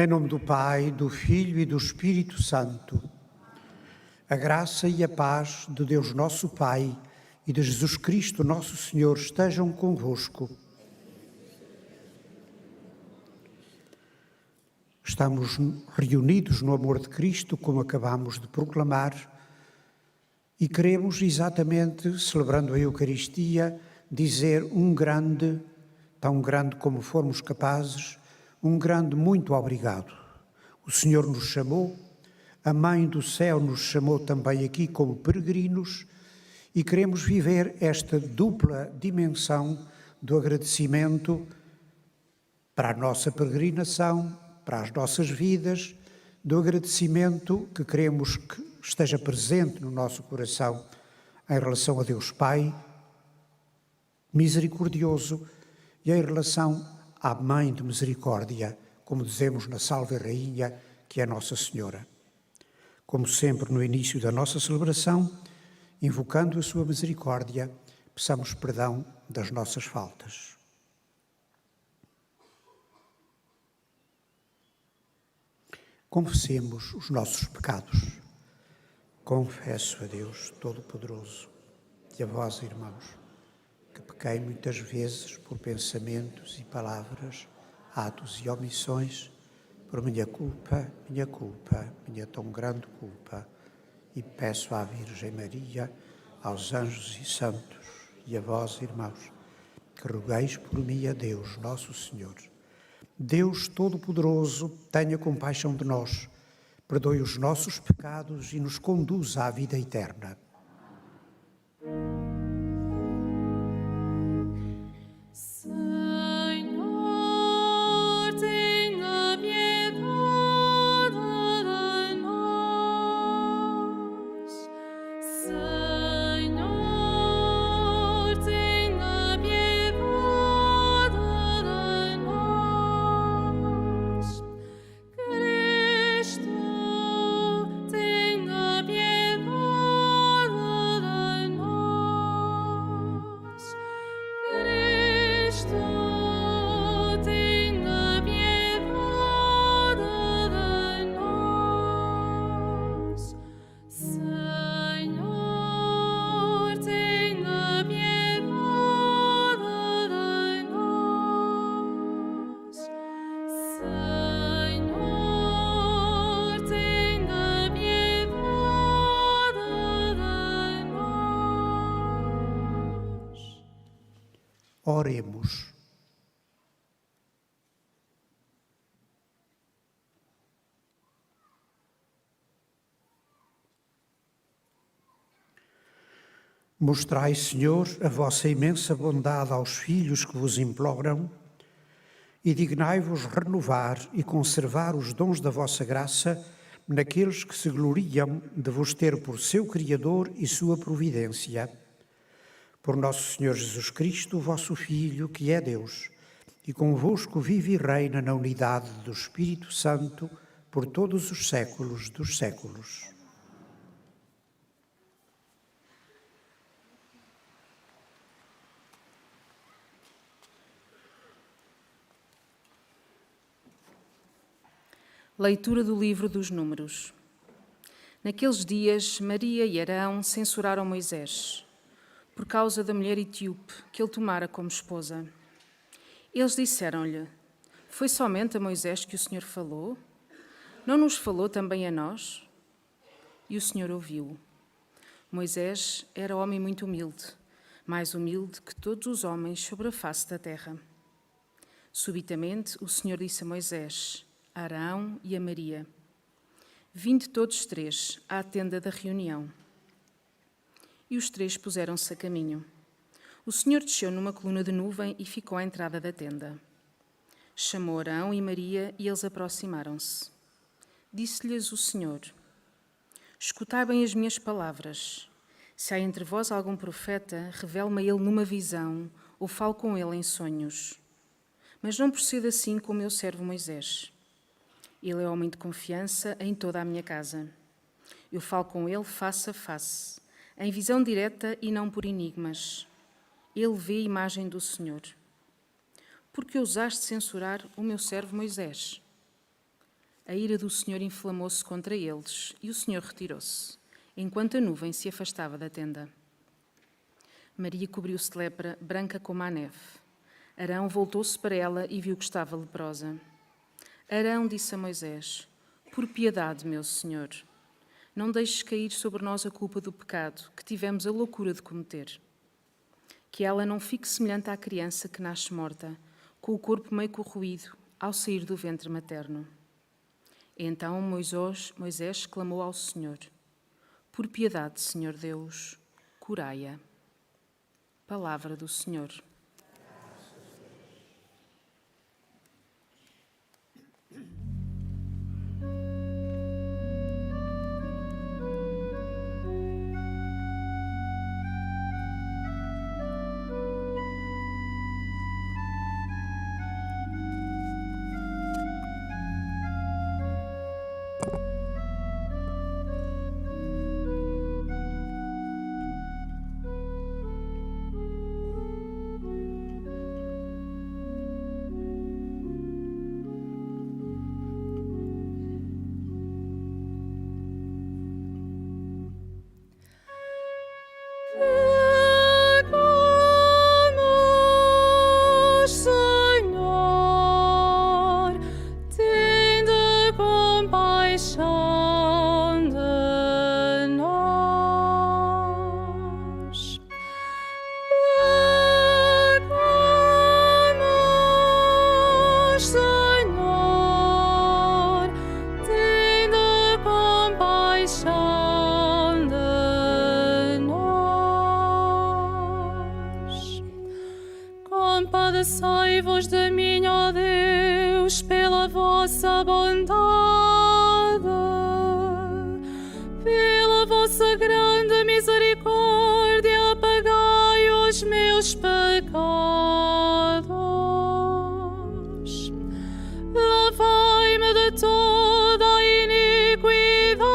Em nome do Pai, do Filho e do Espírito Santo, a graça e a paz de Deus nosso Pai e de Jesus Cristo nosso Senhor estejam convosco. Estamos reunidos no amor de Cristo, como acabamos de proclamar, e queremos exatamente, celebrando a Eucaristia, dizer um grande, tão grande como formos capazes, um grande muito obrigado. O Senhor nos chamou, a Mãe do Céu nos chamou também aqui como peregrinos e queremos viver esta dupla dimensão do agradecimento para a nossa peregrinação, para as nossas vidas, do agradecimento que queremos que esteja presente no nosso coração em relação a Deus Pai, misericordioso, e em relação à Mãe de Misericórdia, como dizemos na Salve Rainha, que é Nossa Senhora. Como sempre, no início da nossa celebração, invocando a sua misericórdia, peçamos perdão das nossas faltas. Confessemos os nossos pecados. Confesso a Deus Todo-Poderoso e a vós, irmãos, que pequei muitas vezes por pensamentos e palavras, atos e omissões, por minha culpa, minha tão grande culpa, e peço à Virgem Maria, aos anjos e santos, e a vós, irmãos, que rogueis por mim a Deus, nosso Senhor. Deus Todo-Poderoso, tenha compaixão de nós, perdoe os nossos pecados e nos conduza à vida eterna. Oremos. Mostrai, Senhor, a vossa imensa bondade aos filhos que vos imploram e dignai-vos renovar e conservar os dons da vossa graça naqueles que se gloriam de vos ter por seu Criador e sua providência. Por nosso Senhor Jesus Cristo, vosso Filho, que é Deus, e convosco vive e reina na unidade do Espírito Santo, por todos os séculos dos séculos. Leitura do livro dos Números. Naqueles dias, Maria e Arão censuraram Moisés, por causa da mulher etíope que ele tomara como esposa. Eles disseram-lhe: foi somente a Moisés que o Senhor falou? Não nos falou também a nós? E o Senhor ouviu. Moisés era homem muito humilde, mais humilde que todos os homens sobre a face da terra. Subitamente o Senhor disse a Moisés, a Arão e a Maria: vinde todos três à tenda da reunião. E os três puseram-se a caminho. O Senhor desceu numa coluna de nuvem e ficou à entrada da tenda. Chamou Arão e Maria e eles aproximaram-se. Disse-lhes o Senhor: escutai bem as minhas palavras. Se há entre vós algum profeta, revele-me a ele numa visão ou fale com ele em sonhos. Mas não proceda assim com o meu servo Moisés. Ele é homem de confiança em toda a minha casa. Eu falo com ele face a face, em visão direta e não por enigmas. Ele vê a imagem do Senhor. Por que ousaste censurar o meu servo Moisés? A ira do Senhor inflamou-se contra eles, e o Senhor retirou-se, enquanto a nuvem se afastava da tenda. Maria cobriu-se de lepra, branca como a neve. Arão voltou-se para ela e viu que estava leprosa. Arão disse a Moisés: por piedade, meu Senhor, não deixes cair sobre nós a culpa do pecado que tivemos a loucura de cometer. Que ela não fique semelhante à criança que nasce morta, com o corpo meio corroído, ao sair do ventre materno. Então Moisés clamou ao Senhor: por piedade, Senhor Deus, curai-a. Palavra do Senhor. Compadecei-vos de mim, ó Deus, pela vossa bondade, pela vossa grande misericórdia, apagai os meus pecados. Lavai-me de toda a iniquidade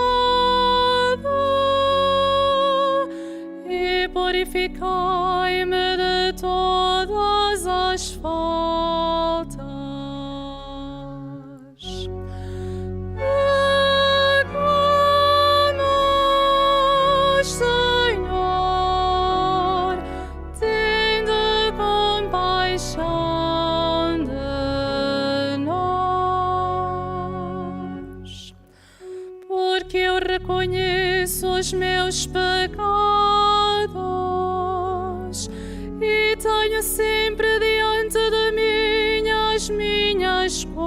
e purificai-me de todas as faltas. Pecamos, Senhor, tende compaixão de nós, porque eu reconheço os meus pecados e tenho sempre diante de mim as minhas culpas.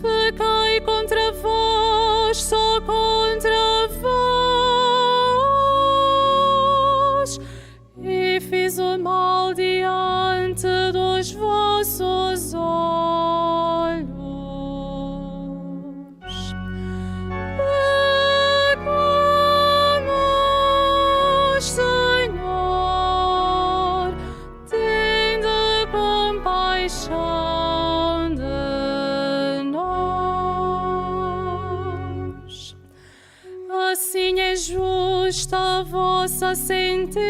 Pequei contra vós, só contra vós, e fiz o mal diante dos vossos olhos. Senhor, tende compaixão de nós. Assim é justa a vossa sentença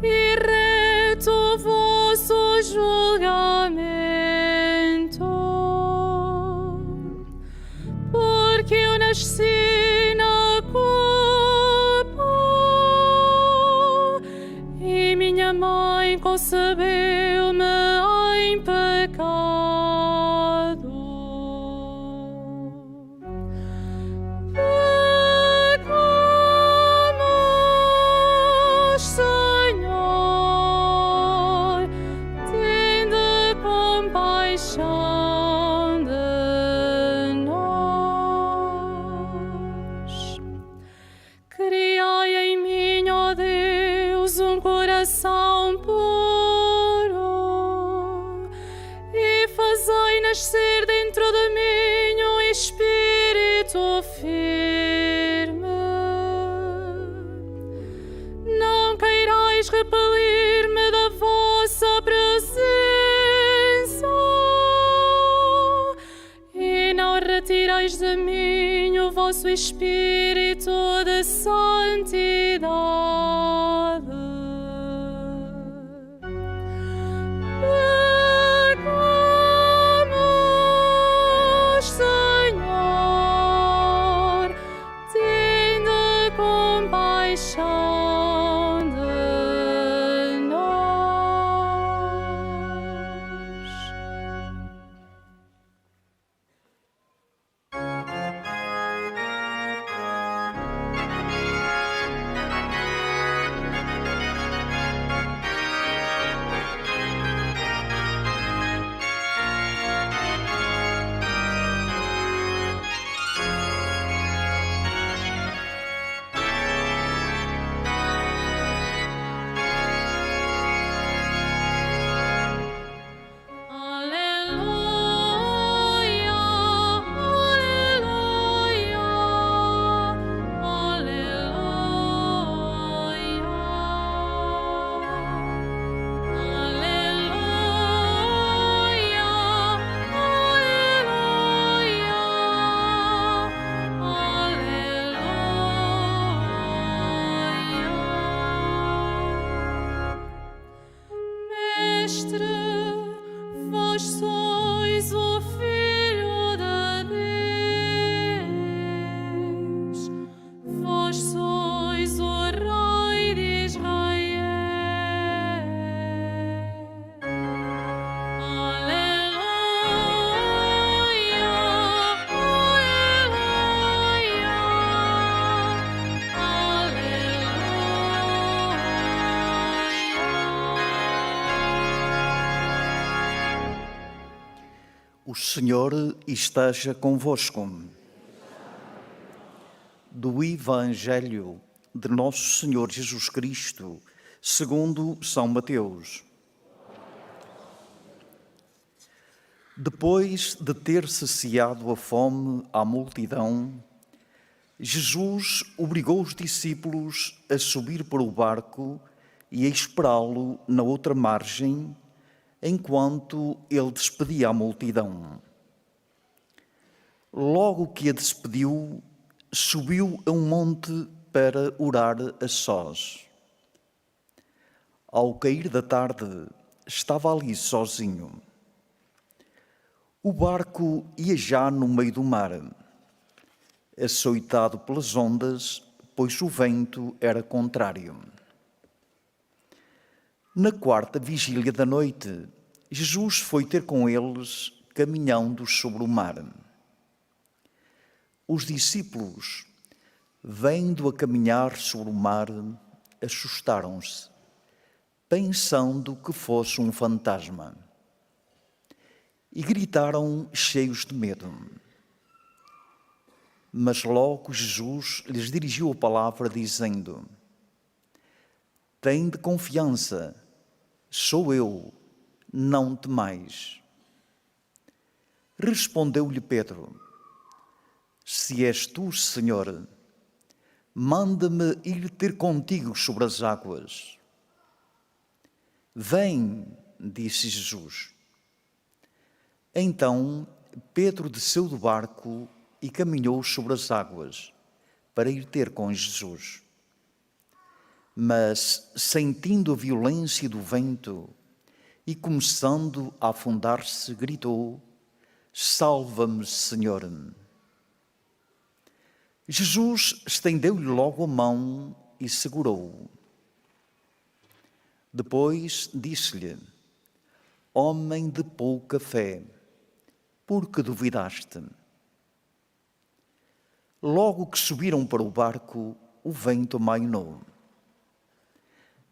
e reto o vosso julgamento, porque eu nasci na culpa e minha mãe concebeu-me em pecado. Pecamos, Senhor, tende compaixão de nós. Criai em mim, ó Deus, um coração puro e fazei nascer dentro de mim um espírito firme. Não queirais repelir-me da vossa presença e não retireis de mim o vosso espírito de santidade. compaixão de nós. Aleluia, aleluia, Mestre, vós sois o Filho de Deus, vós sois o Rei de Israel. Aleluia, aleluia. O Senhor esteja convosco. Do Evangelho de Nosso Senhor Jesus Cristo, segundo São Mateus. Depois de ter saciado a fome à multidão, Jesus obrigou os discípulos a subir para o barco e a esperá-lo na outra margem, enquanto ele despedia a multidão. Logo que a despediu, subiu a um monte para orar a sós. Ao cair da tarde, estava ali sozinho. O barco ia já no meio do mar, açoitado pelas ondas, pois o vento era contrário. Na quarta vigília da noite, Jesus foi ter com eles, caminhando sobre o mar. Os discípulos, vendo-a caminhar sobre o mar, assustaram-se, pensando que fosse um fantasma, e gritaram cheios de medo. Mas logo Jesus lhes dirigiu a palavra, dizendo: Tende confiança, sou eu, não temais. Respondeu-lhe Pedro: Se és tu, Senhor, manda-me ir ter contigo sobre as águas. Vem, disse Jesus. Então Pedro desceu do barco e caminhou sobre as águas para ir ter com Jesus. Mas, sentindo a violência do vento e começando a afundar-se, gritou: Salva-me, Senhor! Jesus estendeu-lhe logo a mão e segurou-o. Depois disse-lhe: Homem de pouca fé, por que duvidaste? Logo que subiram para o barco, o vento amainou.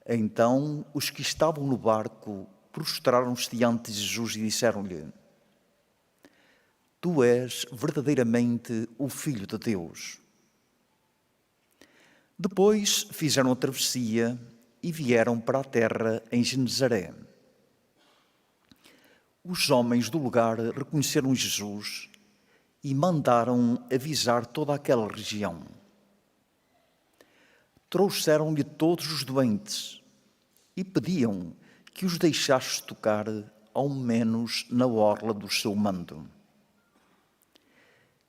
Então os que estavam no barco prostraram-se diante de Jesus e disseram-lhe: Tu és verdadeiramente o Filho de Deus. Depois fizeram a travessia e vieram para a terra em Genezaré. Os homens do lugar reconheceram Jesus e mandaram avisar toda aquela região. Trouxeram-lhe todos os doentes e pediam que os deixasse tocar, ao menos na orla do seu manto.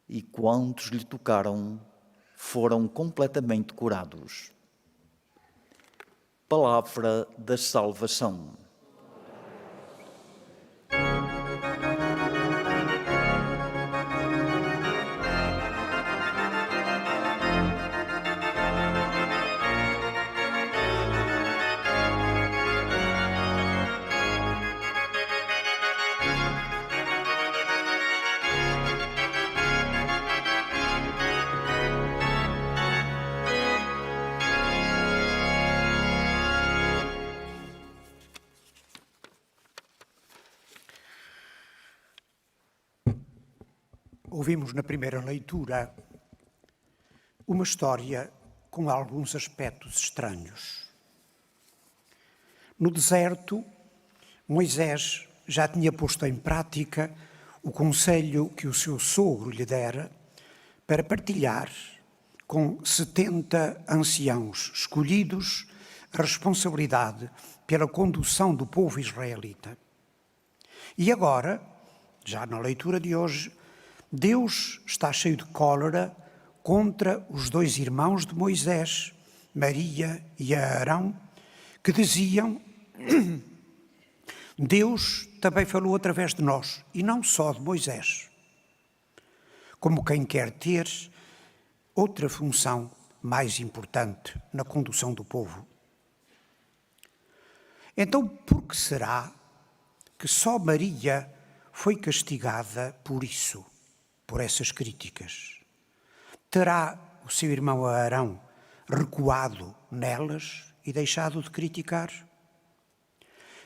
E quantos lhe tocaram foram completamente curados. Palavra da salvação. Ouvimos na primeira leitura uma história com alguns aspectos estranhos. No deserto, Moisés já tinha posto em prática o conselho que o seu sogro lhe dera para partilhar com 70 anciãos escolhidos a responsabilidade pela condução do povo israelita. E agora, já na leitura de hoje, Deus está cheio de cólera contra os dois irmãos de Moisés, Maria e Arão, que diziam: Deus também falou através de nós, e não só de Moisés. Como quem quer ter outra função mais importante na condução do povo. Então, por que será que só Maria foi castigada por isso, por essas críticas? Terá o seu irmão Arão recuado nelas e deixado de criticar?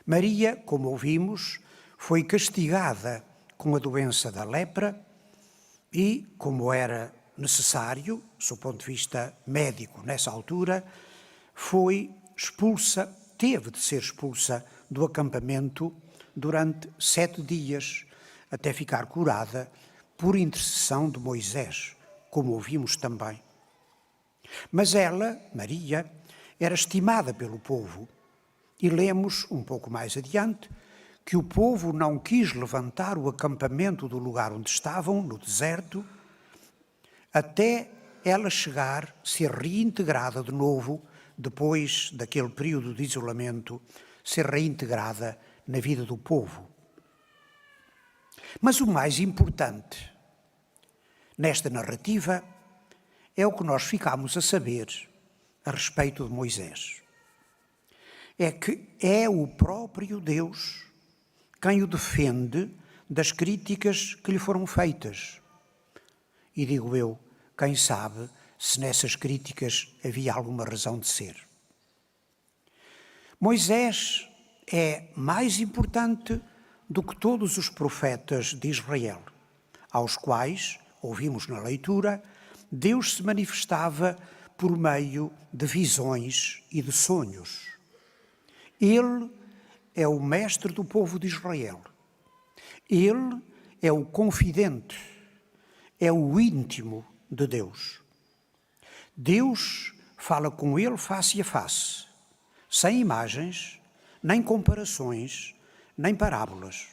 Maria, como ouvimos, foi castigada com a doença da lepra e, como era necessário, do ponto de vista médico nessa altura, foi expulsa, teve de ser expulsa do acampamento durante 7 dias, até ficar curada por intercessão de Moisés, como ouvimos também. Mas ela, Maria, era estimada pelo povo, e lemos um pouco mais adiante que o povo não quis levantar o acampamento do lugar onde estavam, no deserto, até ela chegar, ser reintegrada de novo, depois daquele período de isolamento, ser reintegrada na vida do povo. Mas o mais importante nesta narrativa é o que nós ficamos a saber a respeito de Moisés. É que é o próprio Deus quem o defende das críticas que lhe foram feitas. E digo eu, quem sabe se nessas críticas havia alguma razão de ser. Moisés é mais importante do que todos os profetas de Israel, aos quais, ouvimos na leitura, Deus se manifestava por meio de visões e de sonhos. Ele é o mestre do povo de Israel. Ele é o confidente, é o íntimo de Deus. Deus fala com ele face a face, sem imagens, nem comparações, nem parábolas.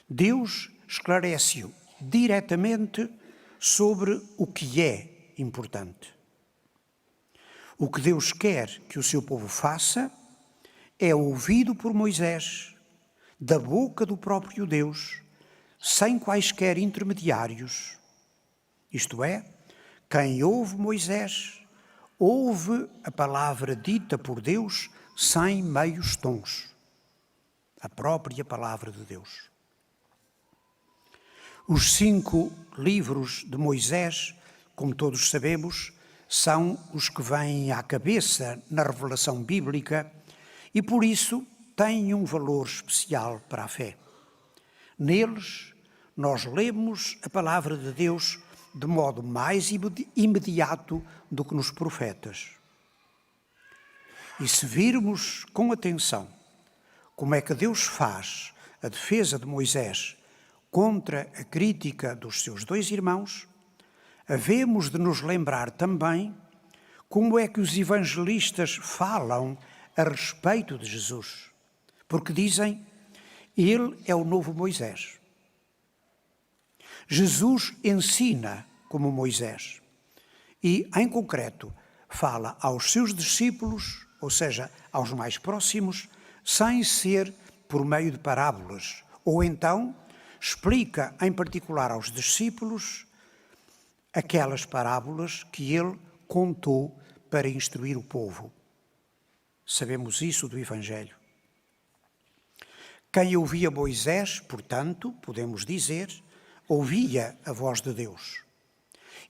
Deus esclarece-o diretamente sobre o que é importante. O que Deus quer que o seu povo faça é ouvido por Moisés, da boca do próprio Deus, sem quaisquer intermediários. Isto é, quem ouve Moisés, ouve a palavra dita por Deus sem meios tons. A própria palavra de Deus. Os 5 livros de Moisés, como todos sabemos, são os que vêm à cabeça na revelação bíblica e, por isso, têm um valor especial para a fé. Neles, nós lemos a palavra de Deus de modo mais imediato do que nos profetas. E se virmos com atenção como é que Deus faz a defesa de Moisés contra a crítica dos seus 2 irmãos, havemos de nos lembrar também como é que os evangelistas falam a respeito de Jesus. Porque dizem, ele é o novo Moisés. Jesus ensina como Moisés e, em concreto, fala aos seus discípulos, ou seja, aos mais próximos, sem ser por meio de parábolas, ou então explica em particular aos discípulos aquelas parábolas que ele contou para instruir o povo. Sabemos isso do Evangelho. Quem ouvia Moisés, portanto, podemos dizer, ouvia a voz de Deus.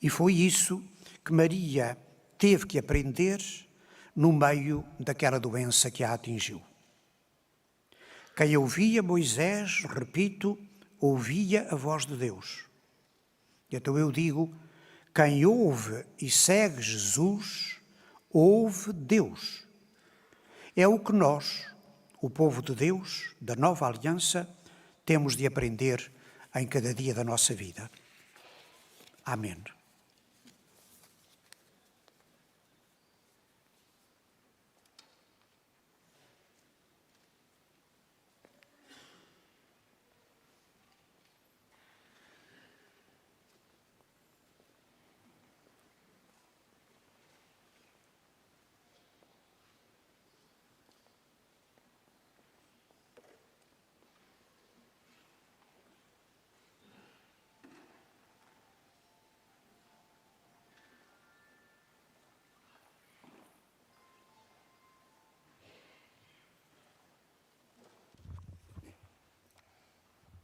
E foi isso que Maria teve que aprender no meio daquela doença que a atingiu. Quem ouvia Moisés, repito, ouvia a voz de Deus. Então eu digo, quem ouve e segue Jesus, ouve Deus. É o que nós, o povo de Deus, da nova aliança, temos de aprender em cada dia da nossa vida. Amém.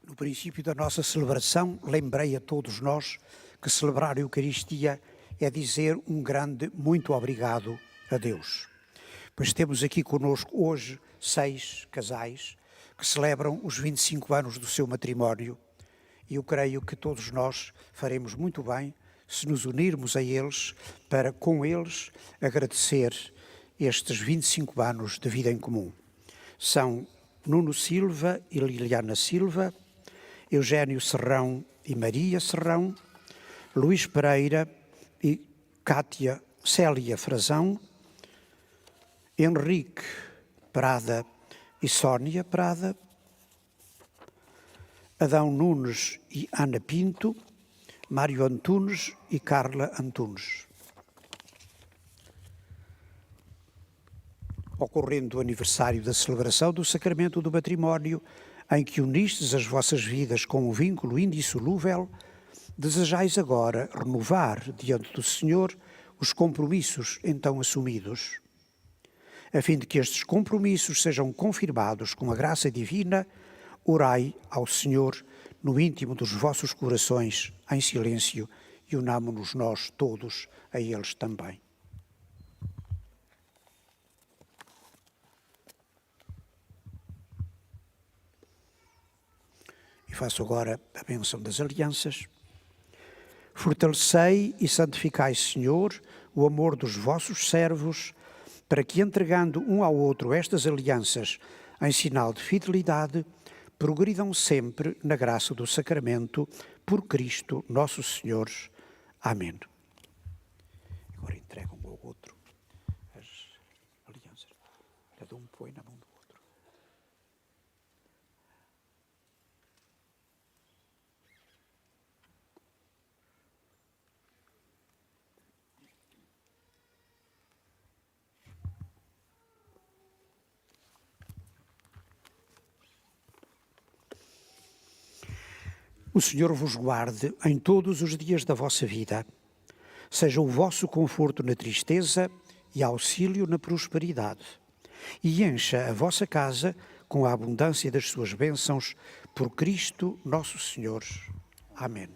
No princípio da nossa celebração, lembrei a todos nós que celebrar a Eucaristia é dizer um grande muito obrigado a Deus. Pois temos aqui conosco hoje 6 casais que celebram os 25 anos do seu matrimónio e eu creio que todos nós faremos muito bem se nos unirmos a eles para, com eles, agradecer estes 25 anos de vida em comum. São Nuno Silva e Liliana Silva, Eugênio Serrão e Maria Serrão, Luís Pereira e Cátia Célia Frazão, Henrique Prada e Sónia Prada, Adão Nunes e Ana Pinto, Mário Antunes e Carla Antunes. Ocorrendo o aniversário da celebração do sacramento do matrimónio, em que unistes as vossas vidas com um vínculo indissolúvel, desejais agora renovar diante do Senhor os compromissos então assumidos. A fim de que estes compromissos sejam confirmados com a graça divina, orai ao Senhor no íntimo dos vossos corações, em silêncio, e unamo-nos nós todos a eles também. E faço agora a bênção das alianças. Fortalecei e santificai, Senhor, o amor dos vossos servos, para que, entregando um ao outro estas alianças em sinal de fidelidade, progridam sempre na graça do sacramento, por Cristo nosso Senhor. Amém. Agora entregam um ao outro as alianças. Cada um põe na mão do outro. O Senhor vos guarde em todos os dias da vossa vida. Seja o vosso conforto na tristeza e auxílio na prosperidade. E encha a vossa casa com a abundância das suas bênçãos, por Cristo nosso Senhor. Amém.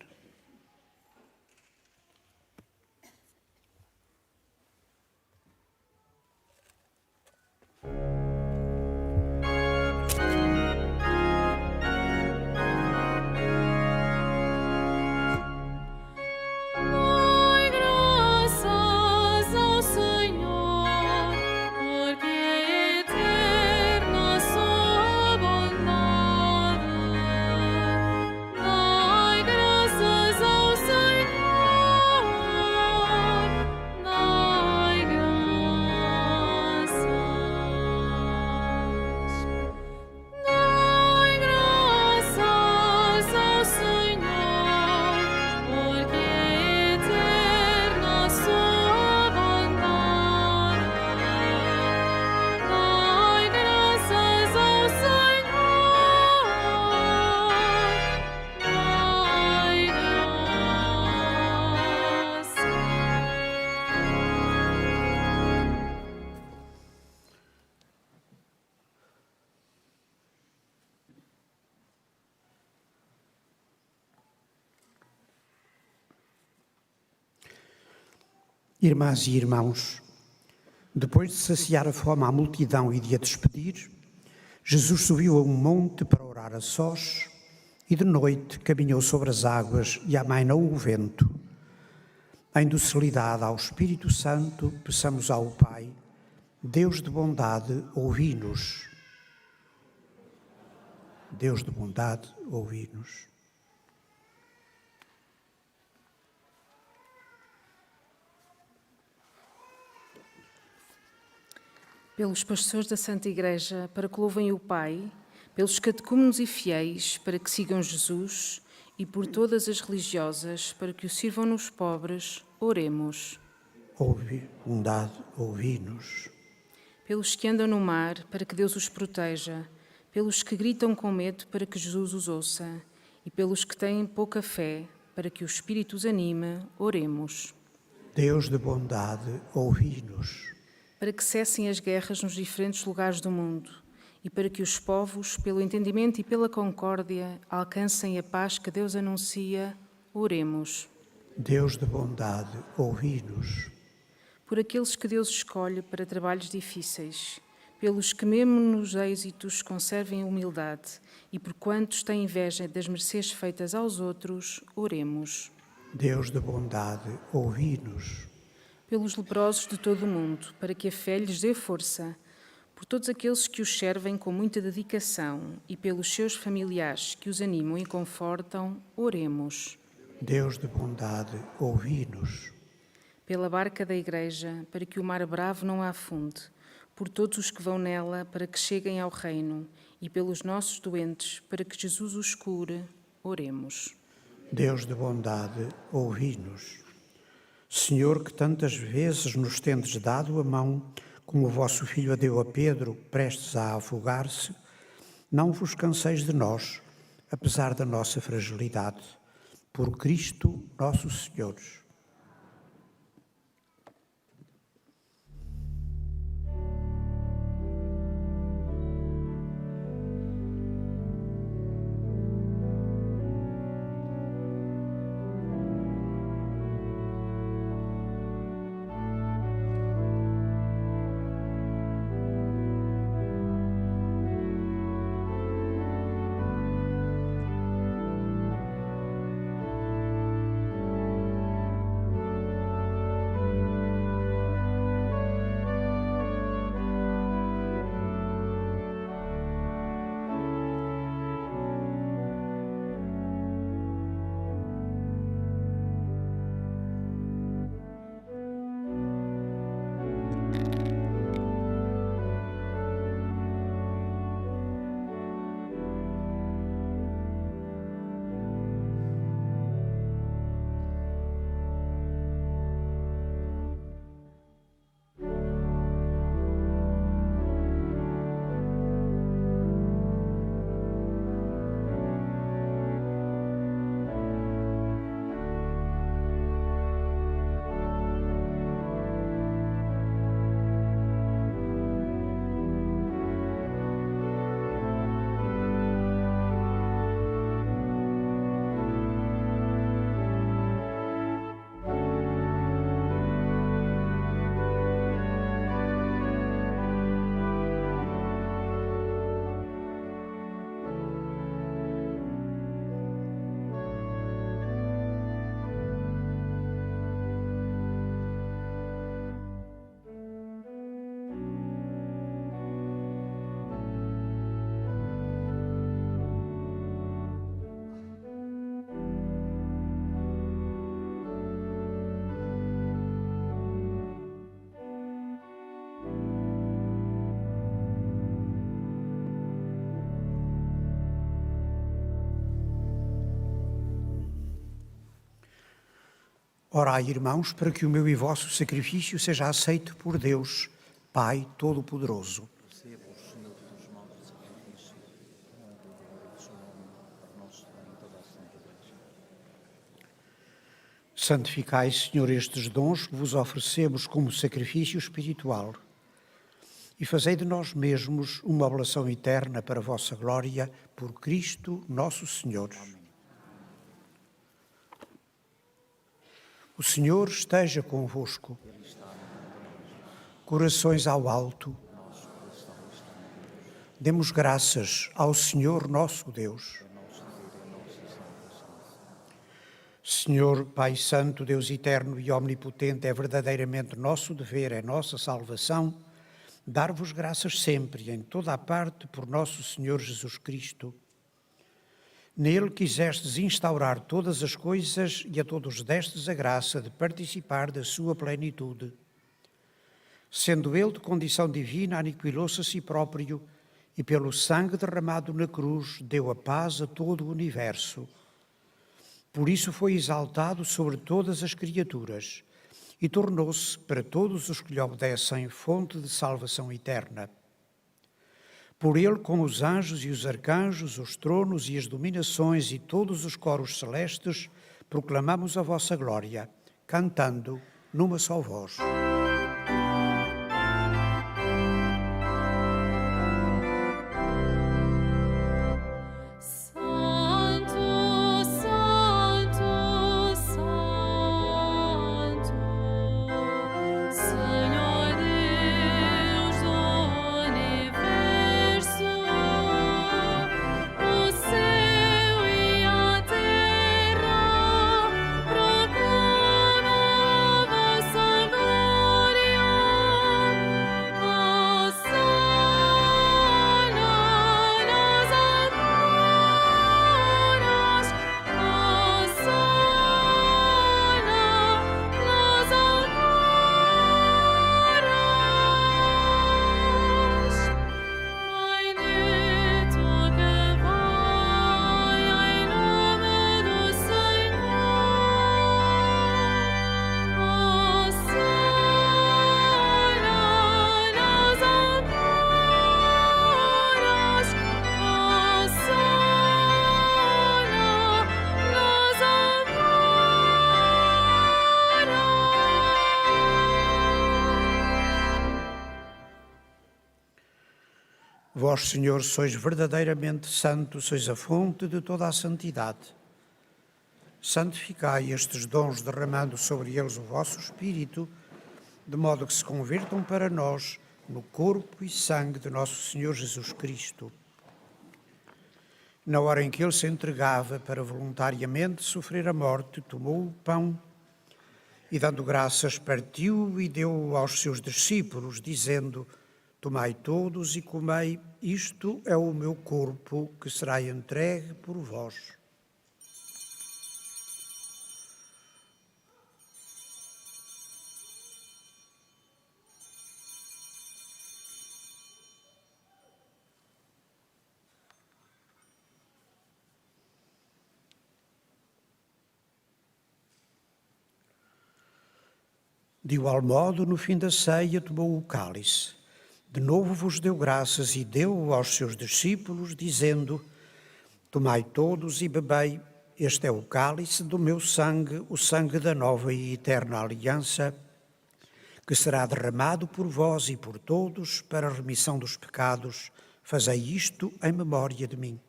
Irmãs e irmãos, depois de saciar a fome à multidão e de a despedir, Jesus subiu a um monte para orar a sós e de noite caminhou sobre as águas e amainou o vento. Em docilidade ao Espírito Santo, peçamos ao Pai, Deus de bondade, ouvi-nos. Deus de bondade, ouvi-nos. Pelos pastores da Santa Igreja, para que louvem o Pai, pelos catecúmenos e fiéis, para que sigam Jesus, e por todas as religiosas, para que o sirvam nos pobres, oremos. Ouve, bondade, ouvi-nos. Pelos que andam no mar, para que Deus os proteja, pelos que gritam com medo, para que Jesus os ouça, e pelos que têm pouca fé, para que o Espírito os anime, oremos. Deus de bondade, ouvi-nos. Para que cessem as guerras nos diferentes lugares do mundo e para que os povos, pelo entendimento e pela concórdia, alcancem a paz que Deus anuncia, oremos. Deus de bondade, ouvi-nos. Por aqueles que Deus escolhe para trabalhos difíceis, pelos que mesmo nos êxitos conservem a humildade e por quantos têm inveja das mercês feitas aos outros, oremos. Deus de bondade, ouvi-nos. Pelos leprosos de todo o mundo, para que a fé lhes dê força, por todos aqueles que os servem com muita dedicação e pelos seus familiares que os animam e confortam, oremos. Deus de bondade, ouvi-nos. Pela barca da Igreja, para que o mar bravo não a afunde, por todos os que vão nela, para que cheguem ao reino, e pelos nossos doentes, para que Jesus os cure, oremos. Deus de bondade, ouvi-nos. Senhor, que tantas vezes nos tendes dado a mão, como o vosso Filho a deu a Pedro, prestes a afogar-se, não vos canseis de nós, apesar da nossa fragilidade. Por Cristo nosso Senhor. Orai, irmãos, para que o meu e vosso sacrifício seja aceito por Deus, Pai Todo-Poderoso. Santificai, Senhor, estes dons que vos oferecemos como sacrifício espiritual e fazei de nós mesmos uma oblação eterna para a vossa glória, por Cristo nosso Senhor. O Senhor esteja convosco. Corações ao alto. Demos graças ao Senhor nosso Deus. Senhor, Pai Santo, Deus eterno e omnipotente, é verdadeiramente nosso dever, é nossa salvação, dar-vos graças sempre, em toda a parte, por nosso Senhor Jesus Cristo. Nele quisestes instaurar todas as coisas e a todos destes a graça de participar da sua plenitude. Sendo ele de condição divina, aniquilou-se a si próprio e pelo sangue derramado na cruz deu a paz a todo o universo. Por isso foi exaltado sobre todas as criaturas e tornou-se, para todos os que lhe obedecem, fonte de salvação eterna. Por ele, com os anjos e os arcanjos, os tronos e as dominações e todos os coros celestes, proclamamos a vossa glória, cantando numa só voz. Vós, Senhor, sois verdadeiramente santo, sois a fonte de toda a santidade. Santificai estes dons, derramando sobre eles o vosso Espírito, de modo que se convertam para nós no corpo e sangue de nosso Senhor Jesus Cristo. Na hora em que ele se entregava para voluntariamente sofrer a morte, tomou o pão e, dando graças, partiu e deu aos seus discípulos, dizendo: tomai todos e comei, isto é o meu corpo que será entregue por vós. De igual modo, no fim da ceia, tomou o cálice. De novo vos deu graças e deu aos seus discípulos, dizendo: tomai todos e bebei, este é o cálice do meu sangue, o sangue da nova e eterna aliança, que será derramado por vós e por todos para a remissão dos pecados. Fazei isto em memória de mim.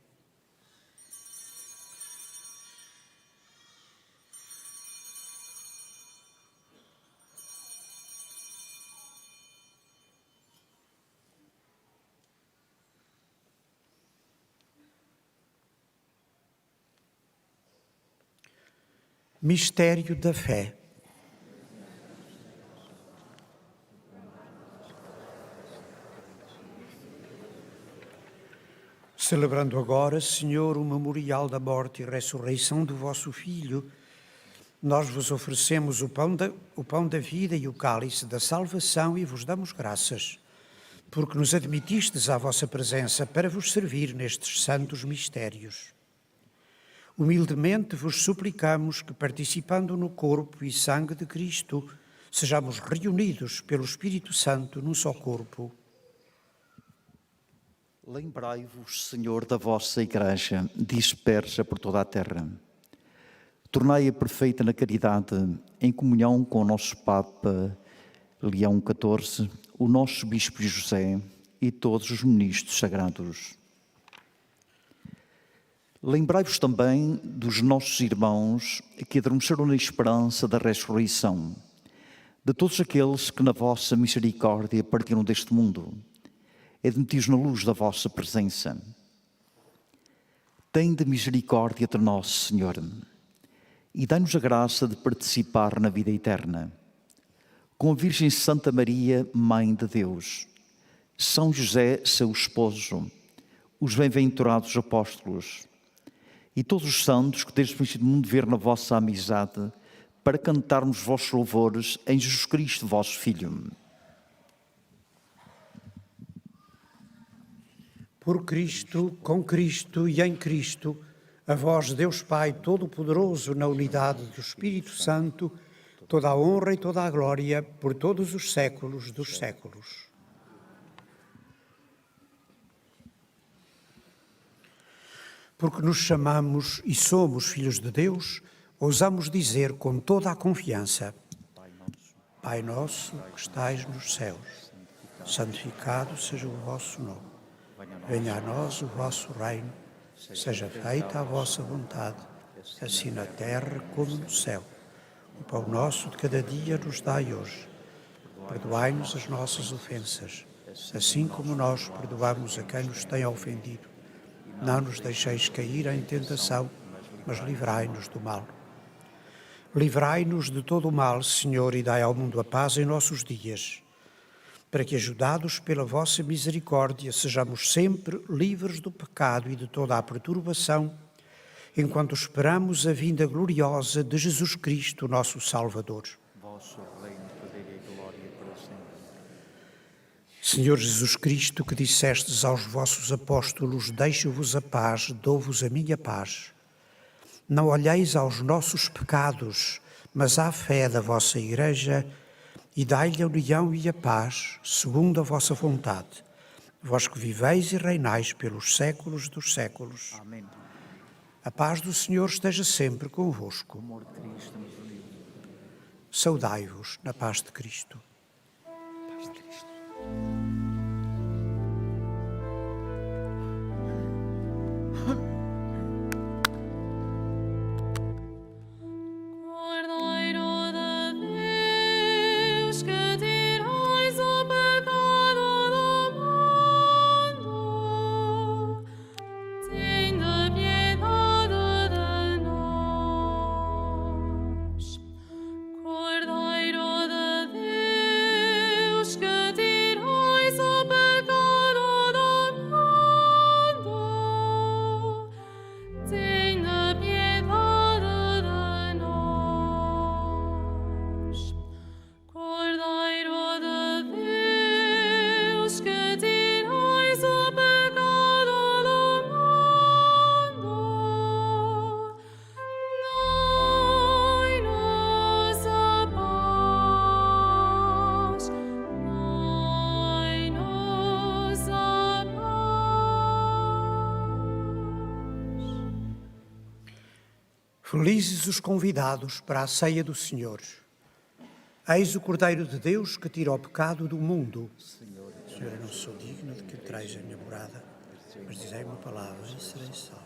Mistério da fé. Celebrando agora, Senhor, o memorial da morte e ressurreição do vosso Filho, nós vos oferecemos o pão da vida e o cálice da salvação e vos damos graças, porque nos admitistes à vossa presença para vos servir nestes santos mistérios. Humildemente vos suplicamos que, participando no corpo e sangue de Cristo, sejamos reunidos pelo Espírito Santo num só corpo. Lembrai-vos, Senhor, da vossa Igreja, dispersa por toda a terra. Tornai-a perfeita na caridade, em comunhão com o nosso Papa Leão XIV, o nosso Bispo José e todos os ministros sagrados. Lembrai-vos também dos nossos irmãos que adormeceram na esperança da ressurreição, de todos aqueles que na vossa misericórdia partiram deste mundo. Admiti-os na luz da vossa presença. Tende misericórdia de nós, Senhor, e dai-nos a graça de participar na vida eterna. Com a Virgem Santa Maria, Mãe de Deus, São José, seu esposo, os bem-aventurados apóstolos e todos os santos que desde o princípio do mundo ver na vossa amizade, para cantarmos vossos louvores em Jesus Cristo, vosso Filho. Por Cristo, com Cristo e em Cristo, a vós, Deus Pai Todo-Poderoso, na unidade do Espírito Santo, toda a honra e toda a glória por todos os séculos dos séculos. Porque nos chamamos e somos filhos de Deus, ousamos dizer com toda a confiança: Pai nosso que estais nos céus, santificado seja o vosso nome. Venha a nós o vosso reino, seja feita a vossa vontade, assim na terra como no céu. O pão nosso de cada dia nos dai hoje. Perdoai-nos as nossas ofensas, assim como nós perdoamos a quem nos tem ofendido. Não nos deixeis cair em tentação, mas livrai-nos do mal. Livrai-nos de todo o mal, Senhor, e dai ao mundo a paz em nossos dias, para que, ajudados pela vossa misericórdia, sejamos sempre livres do pecado e de toda a perturbação, enquanto esperamos a vinda gloriosa de Jesus Cristo, nosso Salvador. Vosso reino, poder e glória para sempre. Senhor Jesus Cristo, que dissestes aos vossos apóstolos: deixo-vos a paz, dou-vos a minha paz. Não olheis aos nossos pecados, mas à fé da vossa Igreja, e dai-lhe a união e a paz, segundo a vossa vontade, vós que viveis e reinais pelos séculos dos séculos. Amém. A paz do Senhor esteja sempre convosco. O amor de Cristo nos uniu. Saudai-vos na paz de Cristo. Paz de Cristo. Cordeiro de Deus, que tirais o pecado do mundo, tende piedade de nós. Cordeiro de Deus, que tirais o pecado do mundo, tende piedade de nós. Cordeiro de Deus, que tirais o pecado do mundo, dai-nos a paz, dai-nos a paz. Felizes os convidados para a ceia do Senhor. Eis o Cordeiro de Deus que tira o pecado do mundo. Senhor, eu não sou digno de que entrais a minha morada, mas dizei uma palavra e serei salvo.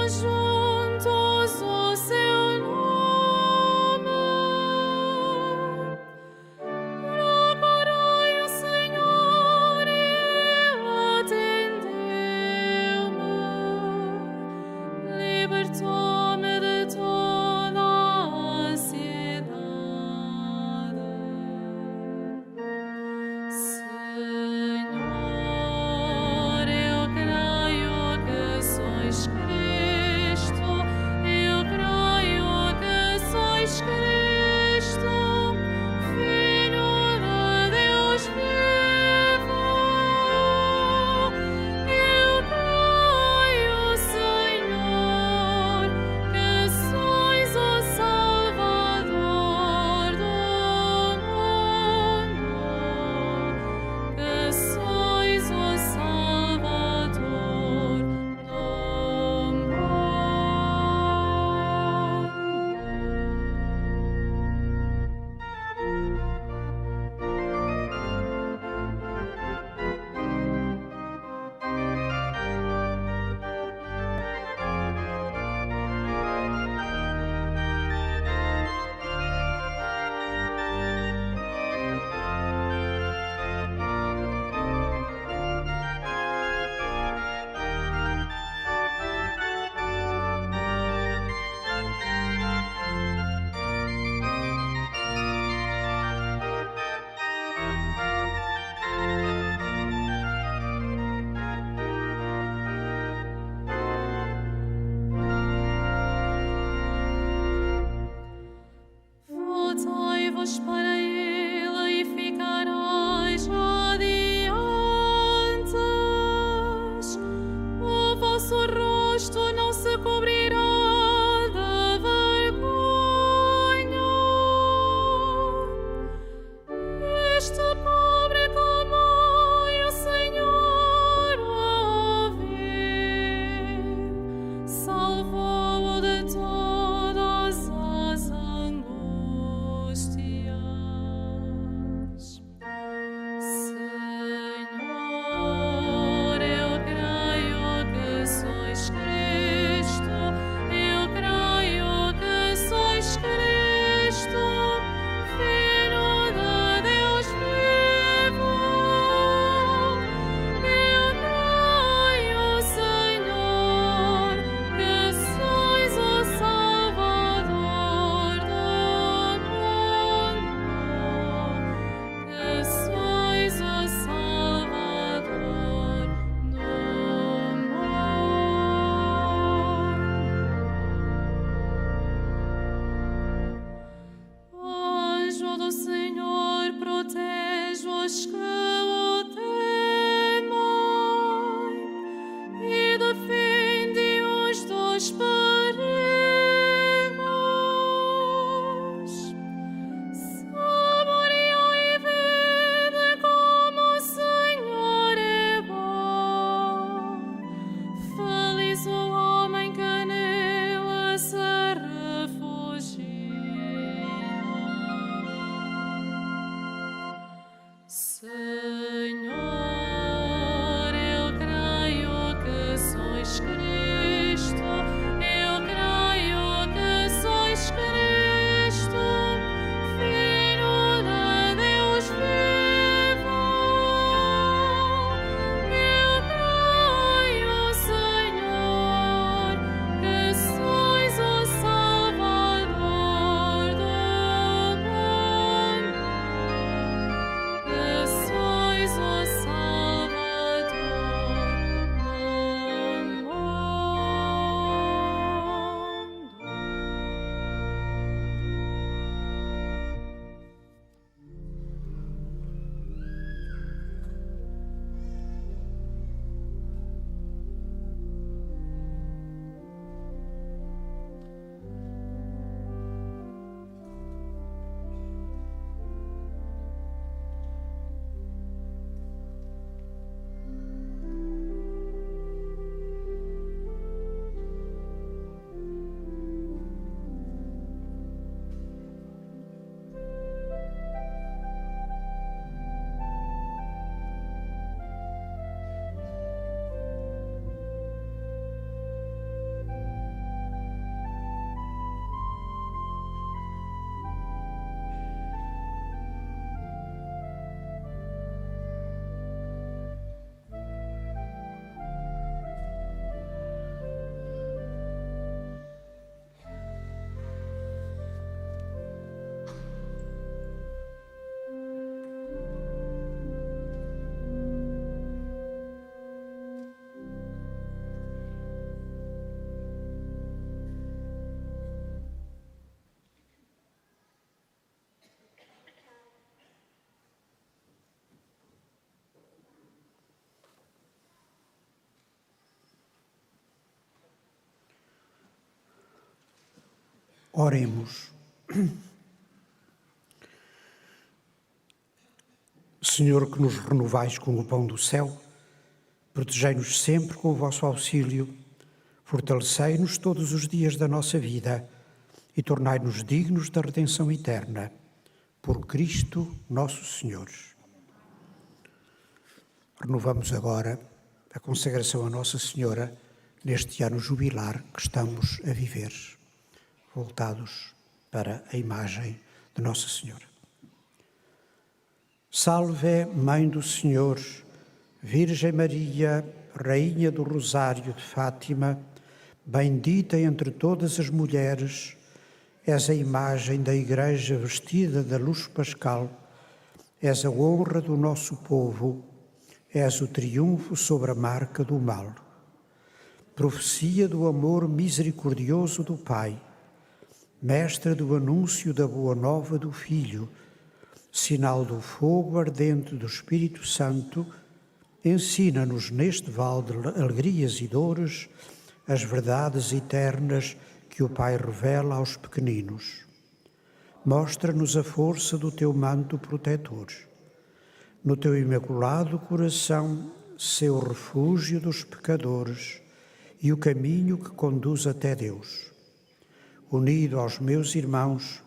juntos o seu nome. Procurei o Senhor e atendeu-me, libertou-me de toda a ansiedade. Senhor, eu creio que sois Cristo, eu creio que sois Cristo, Filho de Deus vivo. Eu creio, Senhor, que sois o Salvador do mundo, que sois o Salvador do mundo. Voltai-vos para ele e ficareis radiantes. O vosso rosto não se cobrirá de vergonha. Este pobre clamou-e o Senhor ouviu, salvou-o de todas as angústias. Senhor, eu creio que sois Cristo, eu creio que sois Cristo, Filho de Deus vivo. Eu creio, Senhor, que sois o Salvador Oremos. Senhor, que nos renovais com o pão do céu, protegei-nos sempre com o vosso auxílio, fortalecei-nos todos os dias da nossa vida e tornai-nos dignos da redenção eterna. Por Cristo nosso Senhor. Renovamos agora a consagração a Nossa Senhora neste ano jubilar que estamos a viver, voltados para a imagem de Nossa Senhora. Salve, Mãe do Senhor, Virgem Maria, Rainha do Rosário de Fátima, bendita entre todas as mulheres, és a imagem da Igreja vestida da luz pascal, és a honra do nosso povo, és o triunfo sobre a marca do mal. Profecia do amor misericordioso do Pai, mestra do anúncio da boa nova do Filho, sinal do fogo ardente do Espírito Santo, ensina-nos neste vale de alegrias e dores as verdades eternas que o Pai revela aos pequeninos. Mostra-nos a força do teu manto protetor. No teu imaculado coração, seu refúgio dos pecadores e o caminho que conduz até Deus. Unido aos meus irmãos,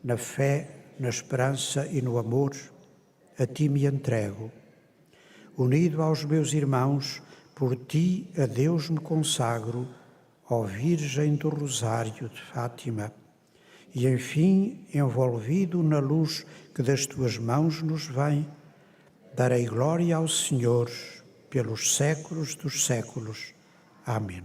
na fé, na esperança e no amor, a ti me entrego. Unido aos meus irmãos, por ti a Deus me consagro, ó Virgem do Rosário de Fátima. E, enfim, envolvido na luz que das tuas mãos nos vem, darei glória ao Senhor pelos séculos dos séculos. Amém.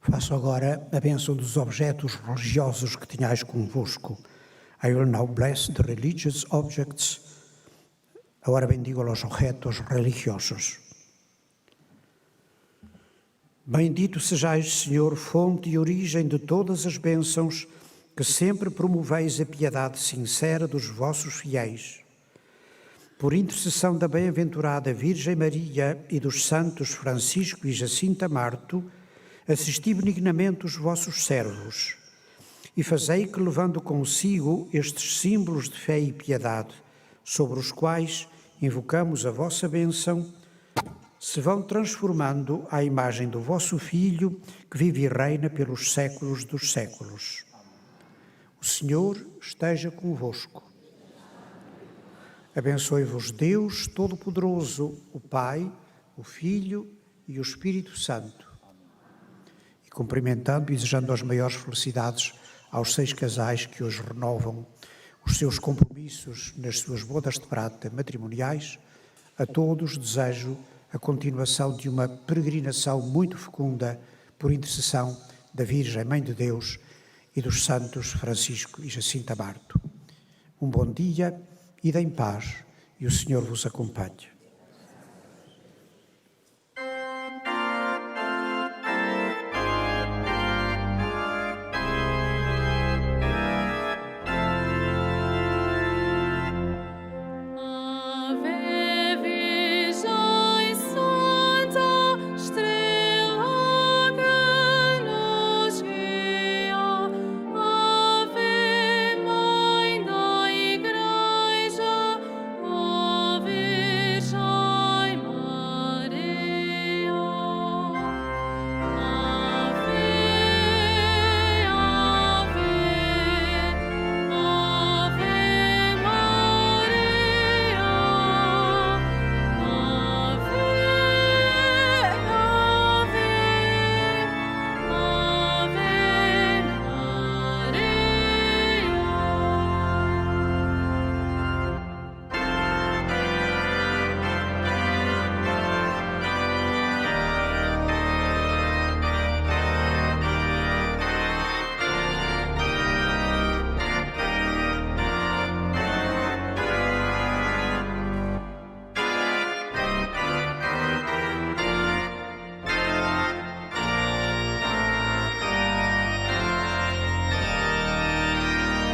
Faço agora a bênção dos objetos religiosos que tenhais convosco. I will now bless the religious objects. Agora bendigo os objetos religiosos. Bendito sejais, Senhor, fonte e origem de todas as bênçãos, que sempre promoveis a piedade sincera dos vossos fiéis. Por intercessão da bem-aventurada Virgem Maria e dos santos Francisco e Jacinta Marto, assisti benignamente os vossos servos e fazei que, levando consigo estes símbolos de fé e piedade, sobre os quais invocamos a vossa bênção, se vão transformando à imagem do vosso Filho, que vive e reina pelos séculos dos séculos. O Senhor esteja convosco. Abençoe-vos Deus Todo-Poderoso, o Pai, o Filho e o Espírito Santo. Cumprimentando e desejando as maiores felicidades aos 6 casais que hoje renovam os seus compromissos nas suas bodas de prata matrimoniais, a todos desejo a continuação de uma peregrinação muito fecunda por intercessão da Virgem Mãe de Deus e dos santos Francisco e Jacinta Marto. Um bom dia, ide em paz e o Senhor vos acompanhe.